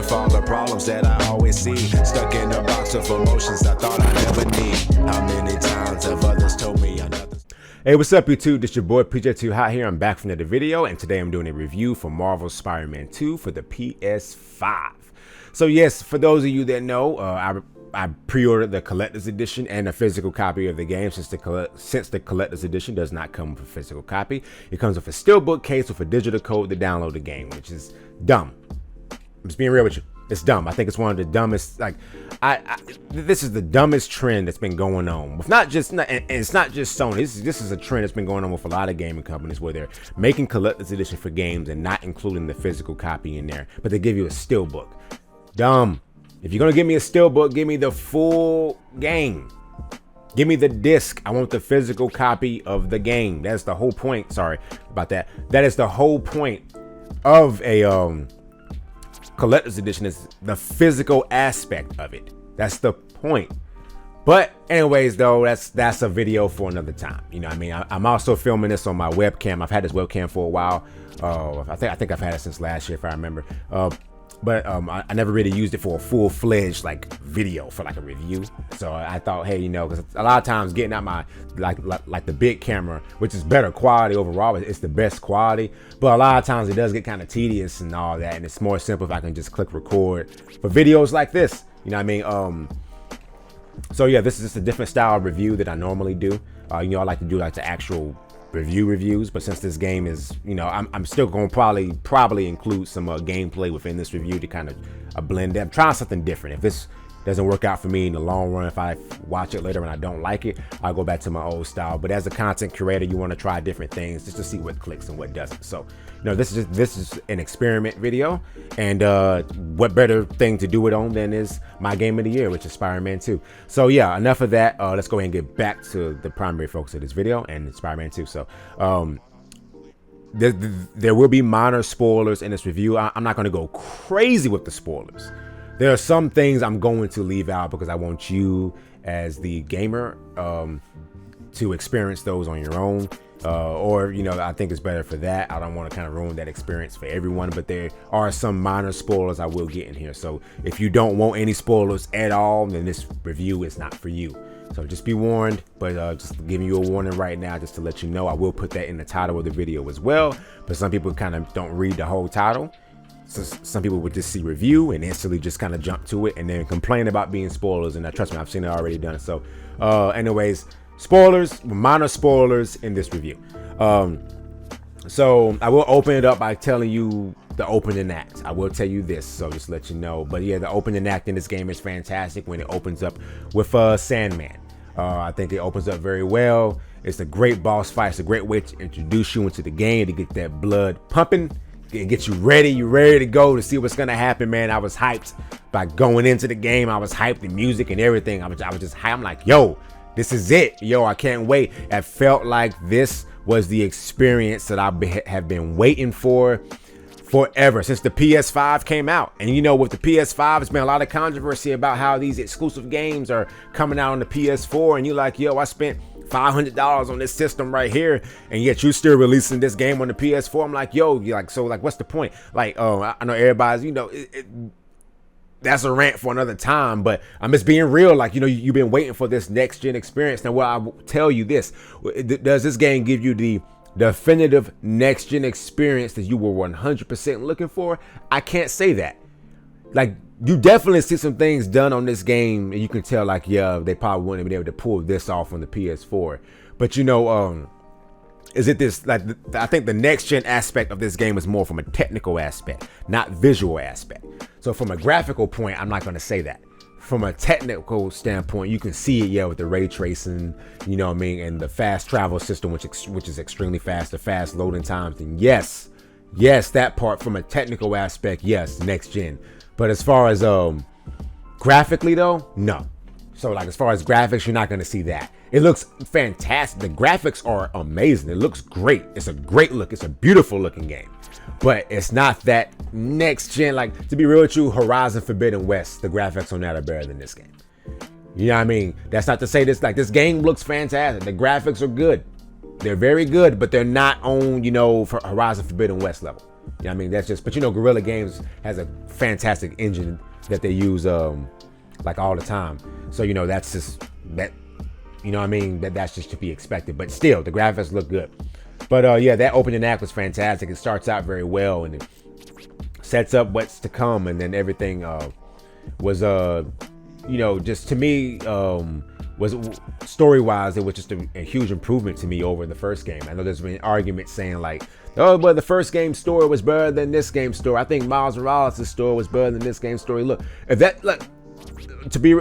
with all the problems that I always see. Stuck in a box of emotions I thought I never need. How many times have others told me another? Hey, what's up YouTube? This your boy PJ2 Hot here. I'm back from another video, and today I'm doing a review for Marvel's Spider-Man 2 for the PS5. So yes, for those of you that know, I pre-ordered the collector's edition and a physical copy of the game since the collector's edition does not come with a physical copy. It comes with a steelbook case with a digital code to download the game, which is dumb. I'm just being real with you. It's dumb. I think it's one of the dumbest, this is the dumbest trend that's been going on. With and it's not just Sony. This is a trend that's been going on with a lot of gaming companies where they're making collector's edition for games and not including the physical copy in there, but they give you a steelbook. Dumb. If you're gonna give me a steelbook, give me the full game. Give me the disc. I want the physical copy of the game. That's the whole point. Sorry about that. That is the whole point of a collector's edition, is the physical aspect of it. That's the point. But anyways, though, that's a video for another time. You know what I mean? I'm also filming this on my webcam. I've had this webcam for a while. I think I've had it since last year, if I remember. But I never really used it for a full-fledged like video for like a review. So I thought, hey, you know, because a lot of times getting out my like the big camera, which is better quality overall, it's the best quality. But a lot of times it does get kind of tedious and all that, and it's more simple if I can just click record for videos like this. You know what I mean? So yeah, this is just a different style of review that I normally do. You know, I like to do like the actual reviews, but since this game is, you know, I'm still gonna probably include some gameplay within this review to kind of blend it. I'm trying something different. If this doesn't work out for me in the long run, if I watch it later and I don't like it, I'll go back to my old style. But as a content creator, you want to try different things just to see what clicks and what doesn't. So, you know, this is an experiment video, and what better thing to do it on than is my game of the year, which is Spider-Man 2. So yeah, enough of that. Let's go ahead and get back to the primary focus of this video, and it's Spider-Man 2. So there will be minor spoilers in this review. I'm not going to go crazy with the spoilers. There are some things I'm going to leave out because I want you as the gamer to experience those on your own. Or, you know, I think it's better for that. I don't want to kind of ruin that experience for everyone, but there are some minor spoilers I will get in here. So if you don't want any spoilers at all, then this review is not for you. So just be warned, but just giving you a warning right now, just to let you know. I will put that in the title of the video as well, but some people kind of don't read the whole title. So some people would just see review and instantly just kind of jump to it and then complain about being spoilers. And trust me, I've seen it already done. So anyways, spoilers, minor spoilers in this review. So I will open it up by telling you the opening act. I will tell you this, so just to let you know. But yeah, the opening act in this game is fantastic when it opens up with Sandman. I think it opens up very well. It's a great boss fight. It's a great way to introduce you into the game, to get that blood pumping and get you ready. You're ready to go to see what's gonna happen, man. I was hyped by going into the game. I was hyped, the music and everything. I was just hyped. I'm like, yo, this is it. Yo, I can't wait. It felt like this was the experience that I have been waiting for forever, since the PS5 came out. And you know, with the PS5, there's been a lot of controversy about how these exclusive games are coming out on the PS4, and you're like, yo, I spent $500 on this system right here, and yet you still releasing this game on the PS4. I'm like, yo, so what's the point? Like, I know everybody's, you know, that's a rant for another time, but I'm just being real. Like, you know, you've been waiting for this next gen experience. Now, well, I will tell you this: does this game give you the definitive next gen experience that you were 100% looking for? I can't say that. Like, you definitely see some things done on this game, and you can tell, like, yeah, they probably wouldn't have been able to pull this off on the PS4. But you know, is it this, like, I think the next gen aspect of this game is more from a technical aspect, not visual aspect. So from a graphical point, I'm not going to say that. From a technical standpoint, you can see it, yeah, with the ray tracing, you know what I mean, and the fast travel system, which is extremely fast, the fast loading times. And yes, that part from a technical aspect, yes, next gen. But as far as graphically though, no. So like, as far as graphics, you're not going to see that. It looks fantastic. The graphics are amazing. It looks great. It's a great look. It's a beautiful looking game. But it's not that next gen. Like, to be real with you, Horizon Forbidden West, the graphics on that are better than this game. You know what I mean? That's not to say this, like, this game looks fantastic. The graphics are good. They're very good, but they're not on, you know, for Horizon Forbidden West level. You know what I mean? That's just, but you know, Guerrilla Games has a fantastic engine that they use like all the time. So, you know, that's just that, you know what I mean? That's just to be expected. But still, the graphics look good. But yeah, that opening act was fantastic. It starts out very well and it sets up what's to come, and then everything was you know, just to me was story-wise, it was just a huge improvement to me over the first game. I know there's been arguments saying like, oh, but the first game story was better than this game story. I think Miles Morales' story was better than this game story. Look, if that, look, to be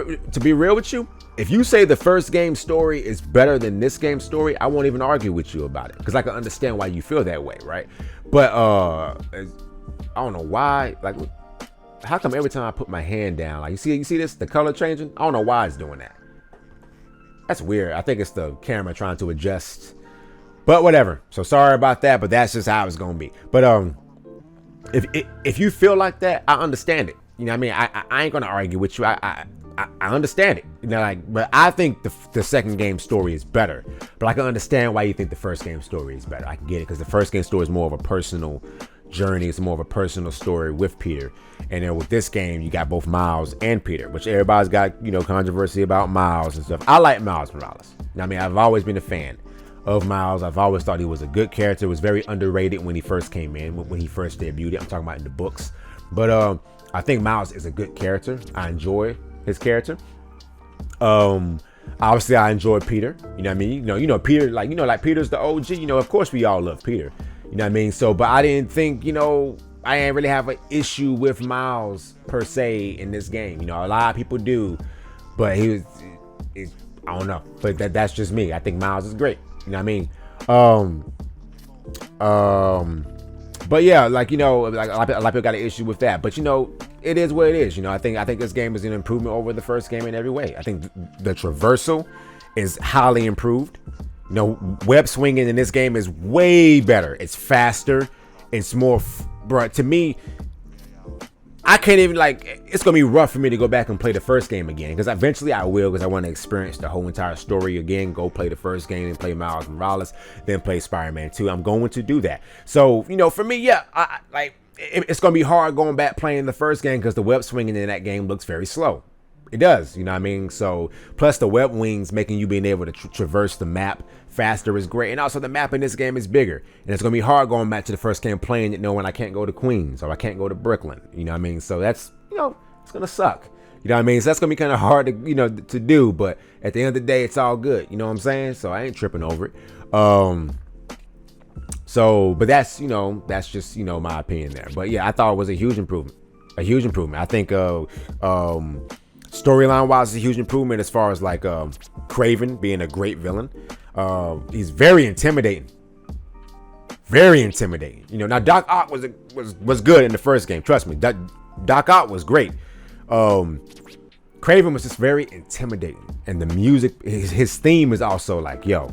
real with you, if you say the first game story is better than this game story, I won't even argue with you about it, because I can understand why you feel that way, right? But I don't know why. Like, how come every time I put my hand down, like you see this, the color changing? I don't know why it's doing that. That's weird. I think it's the camera trying to adjust. But whatever. So sorry about that, but that's just how it's gonna be. But if you feel like that, I understand it. You know what I mean? I ain't gonna argue with you. I understand it. You know, like, but I think the second game story is better. But I can understand why you think the first game story is better. I can get it, because the first game story is more of a personal journey. It's more of a personal story with Peter. And then with this game, you got both Miles and Peter, which everybody's got, you know, controversy about Miles and stuff. I like Miles Morales. You know what I mean? I've always been a fan of Miles. I've always thought he was a good character. Was very underrated when he first came in, when he first debuted. I'm talking about in the books. But I think Miles is a good character. I enjoy his character. Obviously I enjoy Peter. You know what I mean? You know Peter, like Peter's the OG. You know, of course we all love Peter. You know what I mean? So, but I didn't think, you know, I didn't really have an issue with Miles per se in this game. You know, a lot of people do, but I don't know. But that's just me. I think Miles is great. You know what I mean? But yeah, like, you know, like a lot of people got an issue with that. But you know, it is what it is. You know, I think this game is an improvement over the first game in every way. I think the traversal is highly improved. You know, web swinging in this game is way better. It's faster. It's more, bro. To me, I can't even, like, it's gonna be rough for me to go back and play the first game again, because eventually I will, because I want to experience the whole entire story again. Go play the first game and play Miles Morales, then play Spider-Man 2. I'm going to do that. So, you know, for me, yeah, it's gonna be hard going back playing the first game, because the web swinging in that game looks very slow. It does, you know what I mean? So, plus the web wings making you being able to traverse the map faster is great. And also the map in this game is bigger. And it's going to be hard going back to the first game playing it knowing I can't go to Queens or I can't go to Brooklyn. You know what I mean? So that's, you know, it's going to suck. You know what I mean? So that's going to be kind of hard to, you know, to do. But at the end of the day, it's all good. You know what I'm saying? So I ain't tripping over it. So, but that's, you know, that's just, you know, my opinion there. But yeah, I thought it was a huge improvement. A huge improvement. I think, storyline wise, it's a huge improvement as far as like Kraven being a great villain. He's very intimidating. Very intimidating. You know, now Doc Ock was good in the first game. Trust me, Doc Ock was great. Kraven was just very intimidating, and the music, his theme is also like, yo.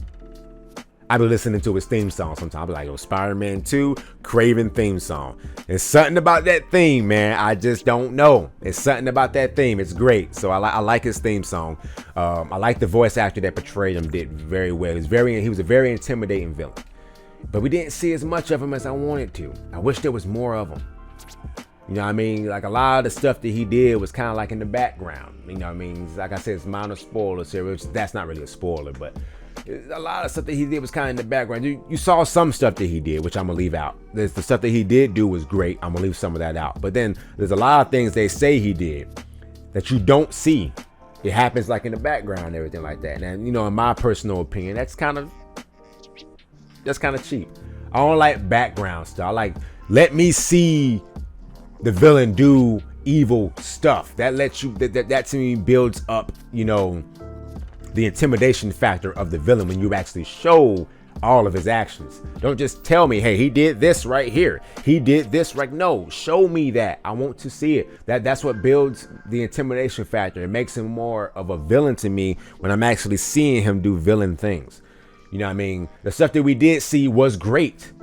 I be listening to his theme song sometimes. I be like, yo, Spider-Man 2, Kraven theme song. There's something about that theme, man. I just don't know. It's something about that theme. It's great. So I like his theme song. I like the voice actor that portrayed him did very well. He was a very intimidating villain. But we didn't see as much of him as I wanted to. I wish there was more of him. You know what I mean? Like a lot of the stuff that he did was kind of like in the background. You know what I mean? Like I said, it's minor spoilers here, which that's not really a spoiler, but a lot of stuff that he did was kind of in the background. You saw some stuff that he did, which I'm gonna leave out. The stuff that he did do was great. I'm gonna leave some of that out. But then there's a lot of things they say he did that you don't see. It happens like in the background and everything like that. And you know, in my personal opinion, that's kind of cheap. I don't like background stuff. I like, let me see the villain do evil stuff. That lets you, that to me builds up, you know, the intimidation factor of the villain when you actually show all of his actions. Don't just tell me, hey, he did this right here. He did this right. No, show me that. I want to see it. That's what builds the intimidation factor. It makes him more of a villain to me when I'm actually seeing him do villain things. You know what I mean? The stuff that we did see was great.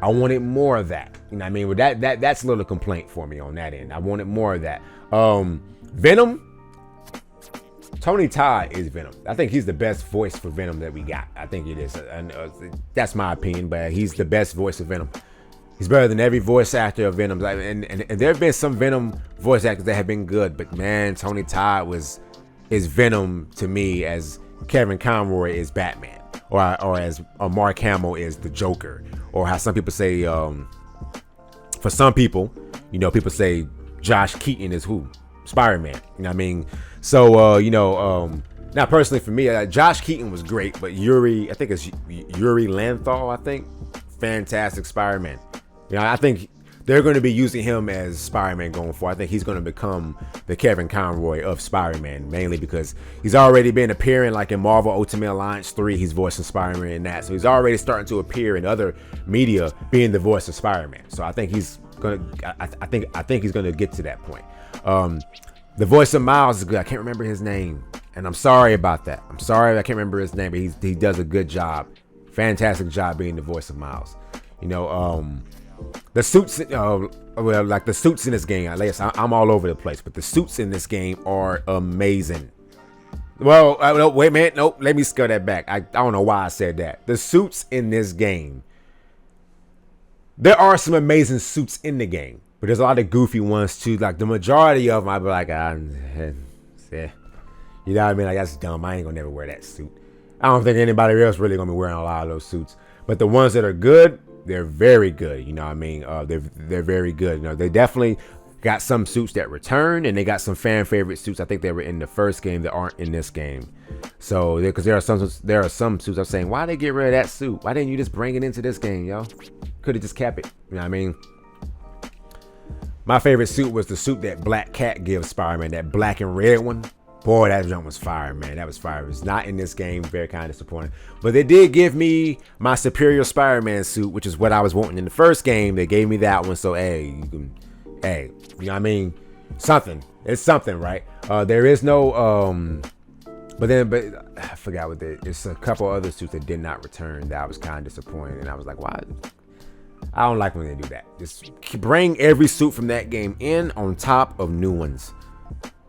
I wanted more of that. You know what I mean? But that's a little complaint for me on that end. I wanted more of that. Venom. Tony Todd is Venom. I think he's the best voice for Venom that we got. I think it is. That's my opinion, but he's the best voice of Venom. He's better than every voice actor of Venom. And there have been some Venom voice actors that have been good, but man, Tony Todd is Venom to me as Kevin Conroy is Batman, or as Mark Hamill is the Joker, or how some people say. For some people, people say Josh Keaton is who? Spider-Man. You know what I mean? So now personally for me, Josh Keaton was great, but Yuri Lowenthal, fantastic Spider-Man. I think they're going to be using him as Spider-Man going forward. I think he's going to become the Kevin Conroy of Spider-Man, mainly because he's already been appearing like in Marvel Ultimate Alliance 3. He's voicing Spider-Man in that. So he's already starting to appear in other media being the voice of Spider-Man. So I think he's going to, I think he's going to get to that point. The voice of Miles is good. I can't remember his name. And I'm sorry about that. I'm sorry I can't remember his name, but he does a good job. Fantastic job being the voice of Miles. The suits, like the suits in this game, I'm all over the place, but the suits in this game are amazing. Well, no, wait a minute. Nope, let me scale that back. I don't know why I said that. The suits in this game, there are some amazing suits in the game, but there's a lot of goofy ones too. Like the majority of them, I'd be like, yeah. You know what I mean? Like, that's dumb. I ain't gonna never wear that suit. I don't think anybody else really gonna be wearing a lot of those suits. But the ones that are good, they're very good. You know what I mean? They're very good. They definitely got some suits that return, and they got some fan favorite suits. I think they were in the first game that aren't in this game. So because there are some suits I'm saying, why they get rid of that suit? Why didn't you just bring it into this game, yo? Could have just kept it. You know what I mean? My favorite suit was the suit that Black Cat gives Spider-Man, that black and red one. Boy, that jump was fire, man. That was fire. It was not in this game. Very kind of disappointing. But they did give me my Superior Spider-Man suit, which is what I was wanting in the first game. They gave me that one. So, you know what I mean? Something. It's something, right? There is no, but I forgot what there's a couple other suits that did not return that I was kind of disappointed. And I was like, why? I don't like when they do that. Just bring every suit from that game in on top of new ones.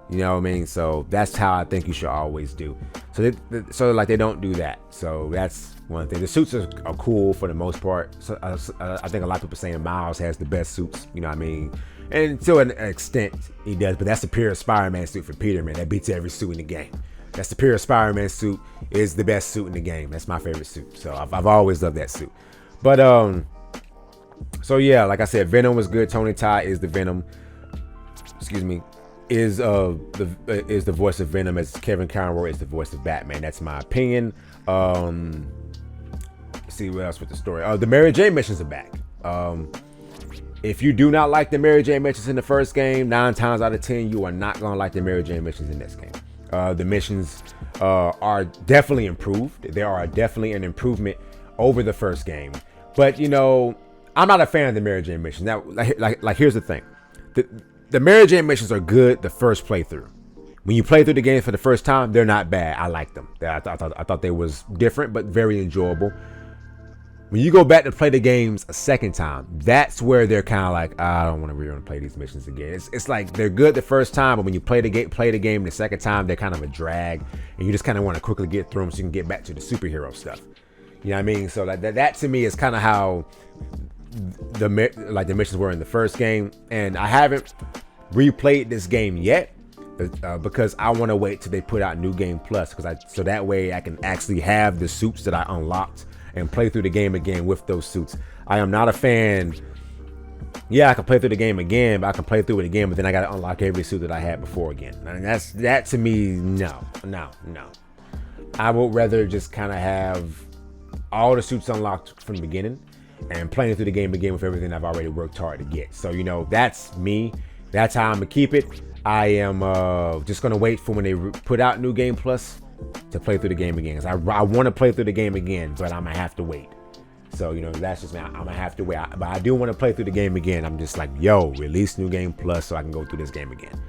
You know what I mean? So that's how I think you should always do. So they don't do that. So that's one thing. The suits are cool for the most part. So I think a lot of people saying Miles has the best suits. You know what I mean? And to an extent he does. But that's the Superior Spider-Man suit for Peter, man. That beats every suit in the game. That Superior Spider-Man suit is the best suit in the game. That's my favorite suit. So I've always loved that suit. But so yeah, like I said, Venom was good. Tony Todd is the Venom. Excuse me. Is the voice of Venom, as Kevin Conroy is the voice of Batman. That's my opinion. Let's see what else with the story. The Mary Jane missions are back. If you do not like the Mary Jane missions in the first game, 9 times out of 10 you are not gonna like the Mary Jane missions in this game. The missions are definitely improved. They are definitely an improvement over the first game. But I'm not a fan of the Mary Jane missions. Now, like here's the thing. The Mary Jane missions are good the first playthrough. When you play through the game for the first time, they're not bad. I like them. I thought they was different, but very enjoyable. When you go back to play the games a second time, that's where they're kind of like, I don't want to really play these missions again. It's like they're good the first time, but when you play the game the second time, they're kind of a drag, and you just kind of want to quickly get through them so you can get back to the superhero stuff. You know what I mean? So that to me is kind of how the missions were in the first game, and I haven't replayed this game yet because I want to wait till they put out New Game Plus, so that way I can actually have the suits that I unlocked and play through the game again with those suits. I am not a fan. Yeah, I can play through the game again, but I can play through it again, but then I got to unlock every suit that I had before again. And that to me, no. I would rather just kind of have all the suits unlocked from the beginning and playing through the game again with everything I've already worked hard to get. So, that's me. That's how I'm going to keep it. I am just going to wait for when they put out New Game Plus to play through the game again. Because I want to play through the game again, but I'm going to have to wait. So, that's just me. I'm going to have to wait. But I do want to play through the game again. I'm just like, release New Game Plus so I can go through this game again.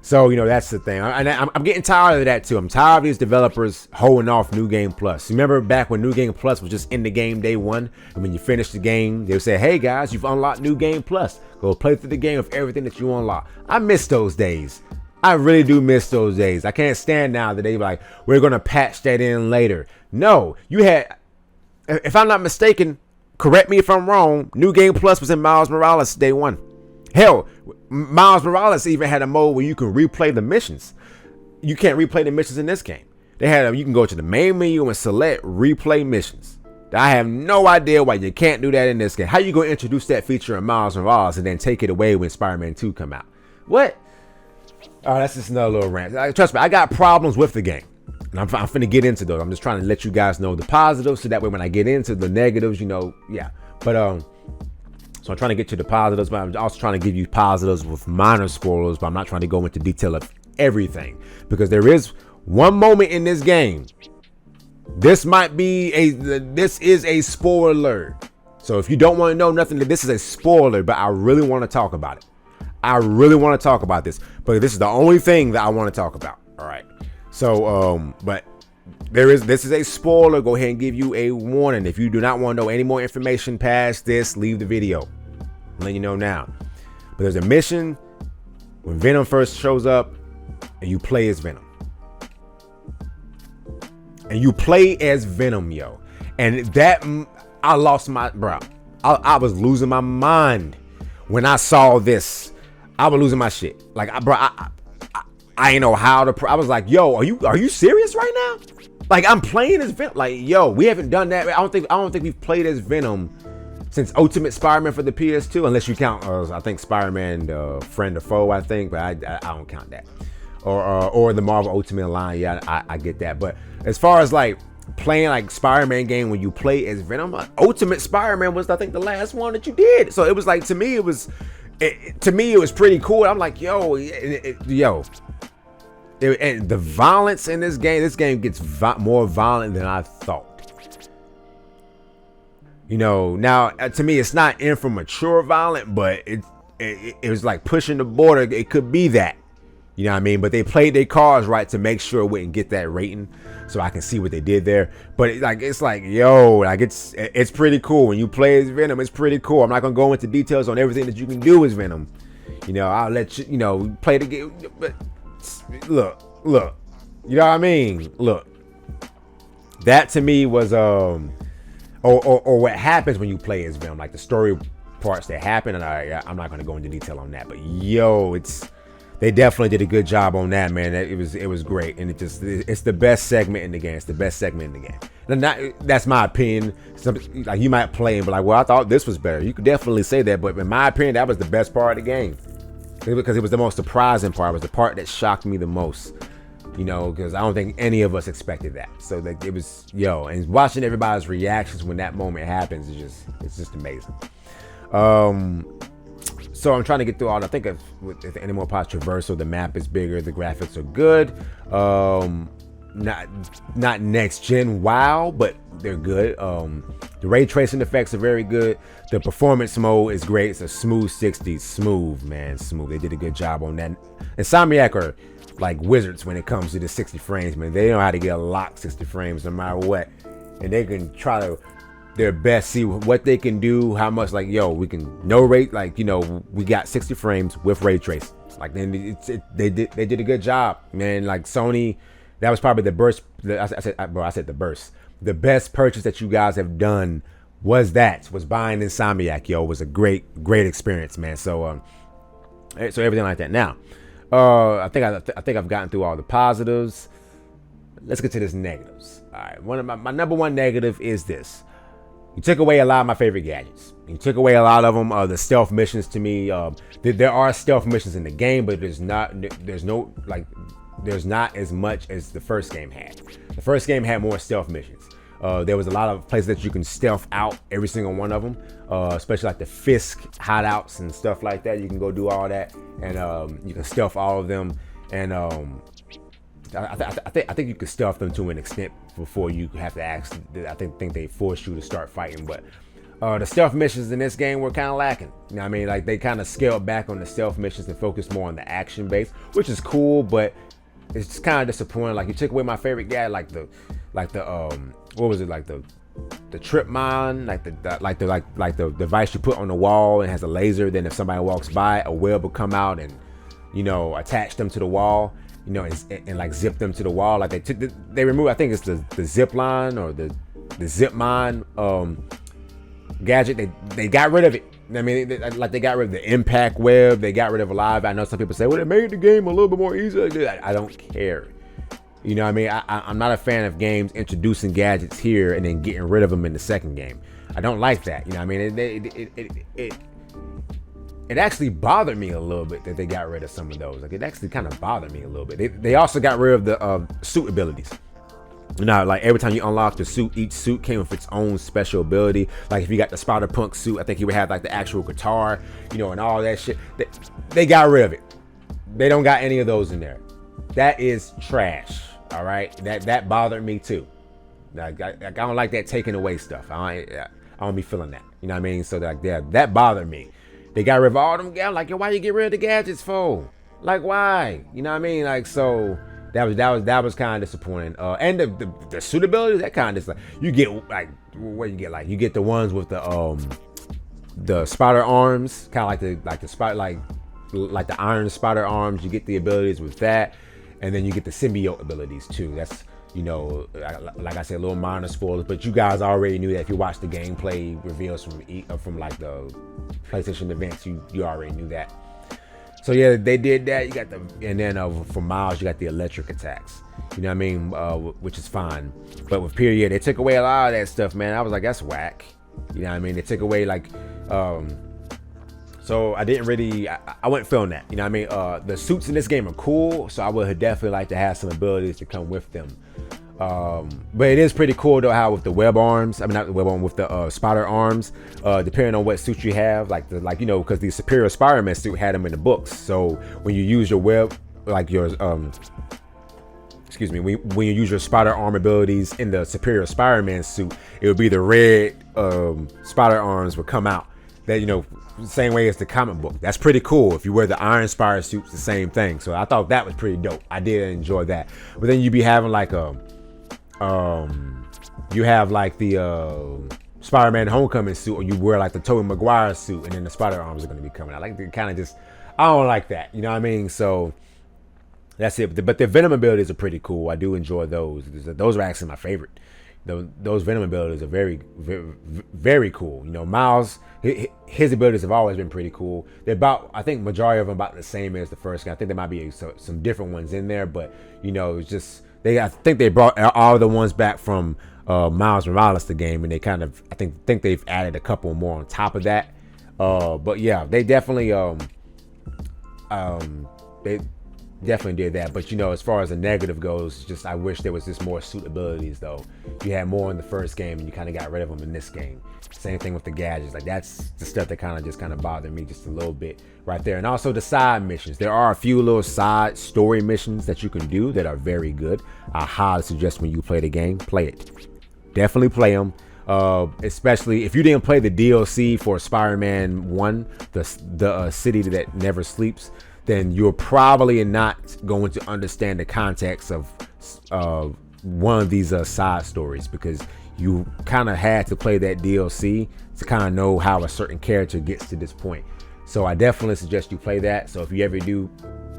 So, that's the thing. And I'm getting tired of that, too. I'm tired of these developers holding off New Game Plus. Remember back when New Game Plus was just in the game day one? And when you finish the game, they would say, hey, guys, you've unlocked New Game Plus. Go play through the game with everything that you unlock. I miss those days. I really do miss those days. I can't stand now that they like, we're going to patch that in later. No, you had, if I'm not mistaken, correct me if I'm wrong, New Game Plus was in Miles Morales day one. Hell, Miles Morales even had a mode where you can replay the missions. You can't replay the missions in this game. They had you can go to the main menu and select replay missions. I have no idea why you can't do that in this game. How you gonna introduce that feature in Miles Morales and then take it away when Spider-Man 2 come out? What? Oh, that's just another little rant. Trust me, I got problems with the game. And I'm finna get into those. I'm just trying to let you guys know the positives so that way when I get into the negatives, you know, yeah. But so I'm trying to get to the positives, but I'm also trying to give you positives with minor spoilers, but I'm not trying to go into detail of everything. Because there is one moment in this game. This is a spoiler. So if you don't want to know nothing, this is a spoiler, but I really want to talk about it. I really want to talk about this, but this is the only thing that I want to talk about. All right. So, but this is a spoiler. Go ahead and give you a warning. If you do not want to know any more information past this, leave the video. I'm letting you know now. But there's a mission when Venom first shows up and you play as Venom. And you play as Venom, yo. And that, I lost my, bro. I was losing my mind when I saw this. I was losing my shit. Like, I ain't know how to. I was like, yo, are you serious right now? Like, I'm playing as Venom. Like, yo, we haven't done that. I don't think we've played as Venom since Ultimate Spider-Man for the PS2, unless you count, I think Spider-Man Friend or Foe. I think, but I don't count that. Or the Marvel Ultimate line. Yeah, I get that. But as far as like playing like Spider-Man game when you play as Venom, Ultimate Spider-Man was I think the last one that you did. So it was like to me it was pretty cool. I'm like, yo, and the violence in this game gets more violent than I thought. You know, now to me it's not mature violent, but it was like pushing the border. It could be that. You know what I mean? But they played their cards right to make sure it wouldn't get that rating, so I can see what they did there. But it's like yo, like it's pretty cool when you play as Venom. It's pretty cool. I'm not gonna go into details on everything that you can do as Venom. You know, I'll let you play the game. But look, you know what I mean? Look, that to me was or what happens when you play as Venom, like the story parts that happen. And I'm not gonna go into detail on that. But yo, they definitely did a good job on that, man. It was great, and it's the best segment in the game. It's the best segment in the game. And that's my opinion. Like you might play and be like, well, I thought this was better. You could definitely say that, but in my opinion, that was the best part of the game because it was the most surprising part. It was the part that shocked me the most. You know, because I don't think any of us expected that. So like it was and watching everybody's reactions when that moment happens it's just amazing. So I'm trying to get through all. I think with the Animal Pods Traversal, the map is bigger, the graphics are good. Not next gen wow, but they're good. The ray tracing effects are very good. The performance mode is great. It's a smooth 60s, smooth, man, smooth. They did a good job on that. Insomniac are like wizards when it comes to the 60 frames, man. They know how to get a locked 60 frames no matter what, and they can try to their best, see what they can do, how much, like, we can no rate, like, we got 60 frames with ray trace. Like, then they did a good job, man. Like Sony, that was probably the best purchase that you guys have done was buying Insomniac, It was a great experience, man. So everything like that. Now, I think I've gotten through all the positives. Let's get to this negatives. All right, one of my number one negative is this. You took away a lot of my favorite gadgets. You took away a lot of them. The stealth missions to me, there are stealth missions in the game, but there's not as much as the first game had. The first game had more stealth missions. There was a lot of places that you can stealth out every single one of them, especially like the Fisk hideouts and stuff like that. You can go do all that, and you can stealth all of them. And I think you can stealth them to an extent before you have to actually. I think they force you to start fighting, but the stealth missions in this game were kind of lacking. You know what I mean? Like they kind of scaled back on the stealth missions and focused more on the action base, which is cool, but it's just kind of disappointing. Like you took away my favorite guy, like the what was it, like the trip mine, like the device you put on the wall and has a laser. Then if somebody walks by, a web will come out and attach them to the wall. And like zip them to the wall. Like they removed, I think it's the zip line or the zip mine gadget. They got rid of it. I mean, they got rid of the impact web. They got rid of Alive. I know some people say, well, it made the game a little bit more easy. I don't care. You know what I mean? I'm not a fan of games introducing gadgets here and then getting rid of them in the second game. I don't like that. You know what I mean? It actually bothered me a little bit that they got rid of some of those. Like, it actually kind of bothered me a little bit. They also got rid of the suit abilities. You know, like every time you unlock the suit, each suit came with its own special ability. Like if you got the Spider-Punk suit, I think he would have like the actual guitar, you know, and all that shit. They got rid of it. They don't got any of those in there. That is trash. All right, that bothered me too. Like I don't like that taking away stuff. I don't be feeling that. You know what I mean? So like that bothered me. They got rid of all them gadgets. Like, yo, why you get rid of the gadgets for? Like, why? You know what I mean? Like, so that was kind of disappointing. And the suitability, that kind of like you get like what you get, like you get the ones with the spider arms, kind of like the spider like the iron spider arms. You get the abilities with that, and then you get the symbiote abilities too. That's, you know, like I said, a little minor spoilers, but you guys already knew that if you watched the gameplay reveals from like the PlayStation events, you already knew that. So yeah, they did that. You got and then for Miles, you got the electric attacks. You know what I mean? Which is fine. But with Period, they took away a lot of that stuff, man. I was like, that's whack. You know what I mean? They took away like, so I didn't really, I wasn't feeling that. You know what I mean? The suits in this game are cool, so I would definitely like to have some abilities to come with them. But it is pretty cool though how with the web arms, I mean not the web arm, with the spider arms, depending on what suit you have, like you know, because the Superior Spider-Man suit had them in the books. So when you use your web, like your when you use your spider arm abilities in the Superior Spider-Man suit, it would be the red spider arms would come out. That, you know, same way as the comic book. That's pretty cool. If you wear the Iron Spider suits, the same thing. So I thought that was pretty dope. I did enjoy that. But then you be having like you have like the Spider-Man Homecoming suit, or you wear like the Tobey Maguire suit, and then the spider arms are going to be coming out. Like, they kind of just, I don't like that. You know what I mean? So that's it. But the Venom abilities are pretty cool. I do enjoy those. Those are actually my favorite. Those Venom abilities are very, very, very cool. You know, Miles, his abilities have always been pretty cool. They're about, I think majority of them about the same as the first game. I think there might be some different ones in there, but you know, it's just, I think they brought all the ones back from Miles Morales, the game, and they kind of, I think they've added a couple more on top of that. But yeah, they definitely did that. But you know, as far as the negative goes, just I wish there was just more suit abilities though. You had more in the first game and you kind of got rid of them in this game. Same thing with the gadgets. Like, that's the stuff that kind of bothered me just a little bit right there. And also the side missions. There are a few little side story missions that you can do that are very good. I highly suggest when you play the game, play it. Definitely play them. Especially if you didn't play the DLC for Spider-Man 1, the City That Never Sleeps, then you're probably not going to understand the context of one of these side stories, because you kind of had to play that DLC to kind of know how a certain character gets to this point. So I definitely suggest you play that. So if you ever do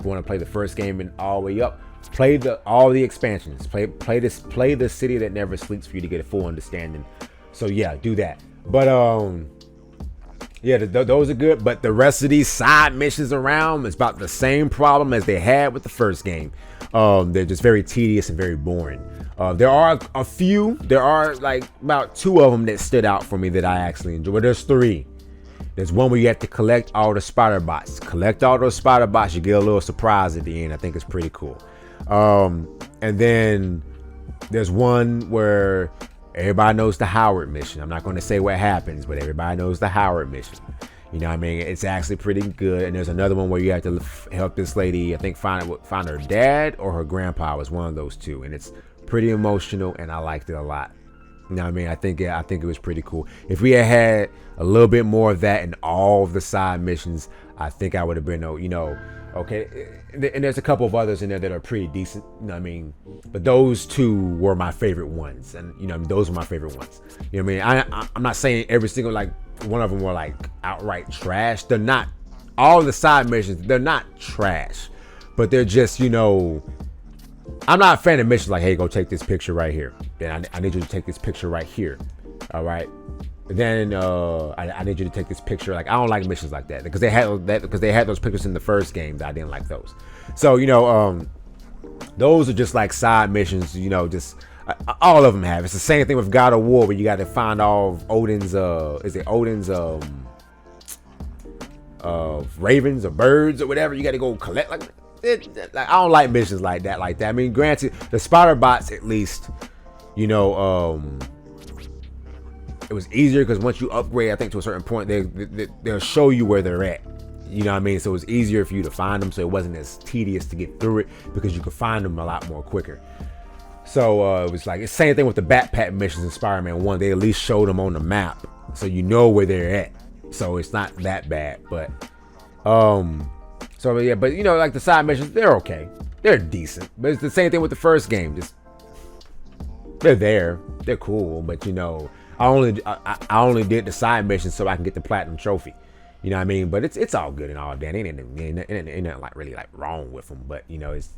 want to play the first game and all the way up, play all the expansions. Play the City That Never Sleeps for you to get a full understanding. So yeah, do that. But yeah, those are good. But the rest of these side missions around is about the same problem as they had with the first game. They're just very tedious and very boring. There are a few. There are like about 2 of them that stood out for me that I actually enjoy. Well, there's 3. There's one where you have to collect all the spider bots. Collect all those spider bots, you get a little surprise at the end. I think it's pretty cool. And then there's one where everybody knows the Howard mission. I'm not going to say what happens, but everybody knows the Howard mission. You know what I mean? It's actually pretty good. And there's another one where you have to help this lady, I think, find her dad or her grandpa. Was one of those 2. And it's pretty emotional, and I liked it a lot. You know what I mean? I think it was pretty cool. If we had a little bit more of that in all of the side missions, I think I would have been, you know, okay. And there's a couple of others in there that are pretty decent. You know what I mean? But those 2 were my favorite ones, and you know, those were my favorite ones. You know what I mean? I'm not saying every single, like, one of them were like outright trash. They're not. All the side missions, they're not trash, but they're just, you know, I'm not a fan of missions like, hey, go take this picture right here. Then I need you to take this picture right here. All right. then I need you to take this picture. Like, I don't like missions like that because they had those pictures in the first game that I didn't like those. So those are just like side missions. Just all of them have. It's the same thing with God of War, where you got to find all of Odin's ravens or birds or whatever. You got to go collect. Like, I don't like missions like that. I mean, granted, the spider bots at least, it was easier because once you upgrade, I think to a certain point, they'll show you where they're at. You know what I mean? So it was easier for you to find them, so it wasn't as tedious to get through it because you could find them a lot more quicker. So it was like, it's the same thing with the backpack missions in Spider-Man 1. They at least showed them on the map, so you know where they're at. So it's not that bad, but like the side missions, they're okay. They're decent, but it's the same thing with the first game. Just they're there, they're cool, but I only did the side missions so I can get the platinum trophy. You know what I mean? But it's all good and all that. Ain't like really like wrong with them, but it's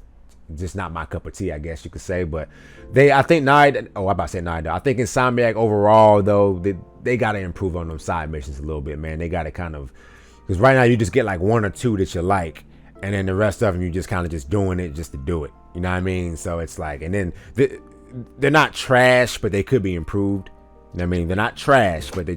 just not my cup of tea, I guess you could say. But I think Insomniac overall though, they gotta improve on them side missions a little bit, man. They gotta kind of, because right now you just get like one or two that you like, and then the rest of them you just kind of just doing it just to do it. You know what I mean? So it's like, and then they're not trash, but they could be improved. You know what I mean? They're not trash, but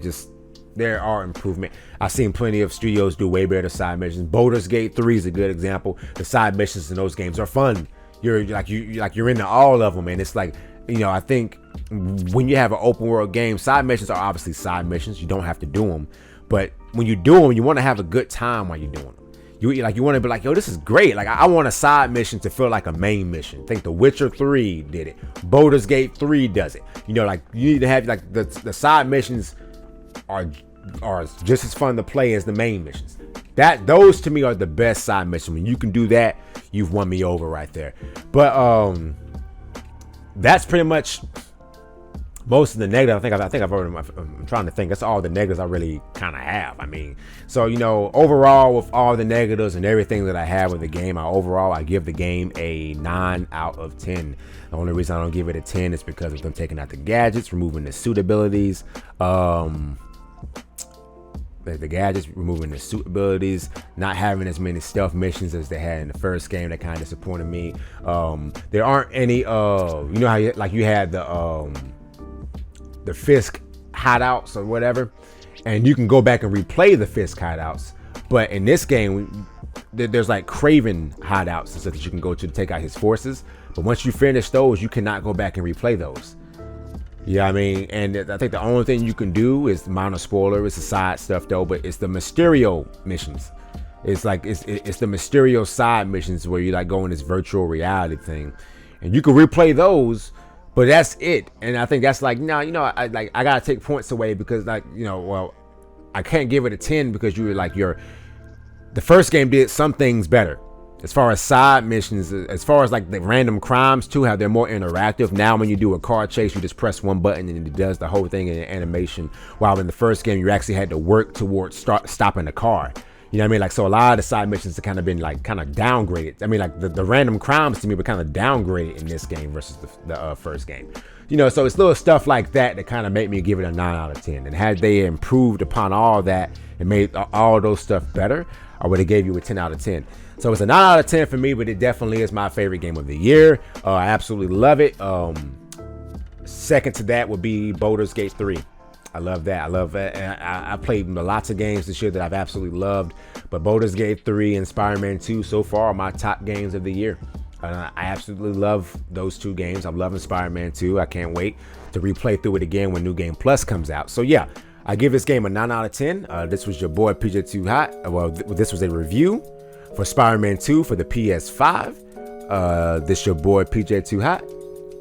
there are improvement. I've seen plenty of studios do way better side missions. Baldur's Gate 3 is a good example. The side missions in those games are fun. You're into all of them, and it's like, I think when you have an open world game, side missions are obviously side missions. You don't have to do them, but when you do them, you want to have a good time while you're doing them. You want to be like, yo, this is great. Like, I want a side mission to feel like a main mission. I think The Witcher 3 did it. Baldur's Gate 3 does it. Like, you need to have like the side missions are just as fun to play as the main missions. Those to me are the best side missions. When you can do that, you've won me over right there. But that's pretty much most of the negative. I think I've already. I'm trying to think. That's all the negatives I really kind of have. I mean, so overall, with all the negatives and everything that I have with the game, I give the game a 9 out of 10. The only reason I don't give it a 10 is because of them taking out the gadgets, removing the suit abilities. The gadgets, removing the suit abilities, not having as many stealth missions as they had in the first game. That kind of disappointed me. There aren't any how you had the Fisk hideouts or whatever, and you can go back and replay the Fisk hideouts, but in this game there's like Kraven hideouts and stuff that you can go to take out his forces, but once you finish those, you cannot go back and replay those. Yeah, I mean, and I think the only thing you can do is, minor spoiler, it's the side stuff though, but it's the Mysterio missions. It's like it's the Mysterio side missions where you like go in this virtual reality thing, and you can replay those, but that's it. And I think that's like, I gotta take points away because I can't give it a 10 because the first game did some things better. As far as side missions, as far as like the random crimes too, how they're more interactive. Now when you do a car chase, you just press one button and it does the whole thing in an animation. While in the first game, you actually had to work towards stopping the car. You know what I mean? Like, so a lot of the side missions have kind of been like kind of downgraded. I mean, like the random crimes to me were kind of downgraded in this game versus the first game. So it's little stuff like that kind of make me give it a 9 out of 10. And had they improved upon all that and made all those stuff better, I would have gave you a 10 out of 10. So it's a 9 out of 10 for me, but it definitely is my favorite game of the year. I absolutely love it. Second to that would be Baldur's Gate 3. I love that. I love that. And I played lots of games this year that I've absolutely loved, but Baldur's Gate 3 and Spider-Man 2 so far are my top games of the year. I absolutely love those two games. I'm loving Spider-Man 2. I can't wait to replay through it again when New Game Plus comes out. So yeah, I give this game a 9 out of 10. This was your boy PJ Too Hot. Well, this was a review for Spider-Man 2 for the PS5. This your boy PJ Too Hot.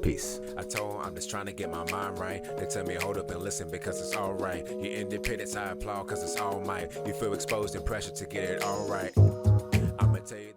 Peace. I told him I'm just trying to get my mind right. They tell me hold up and listen because it's alright. You're independent, I applaud because it's all might. You feel exposed and pressure to get it all right. I'ma tell you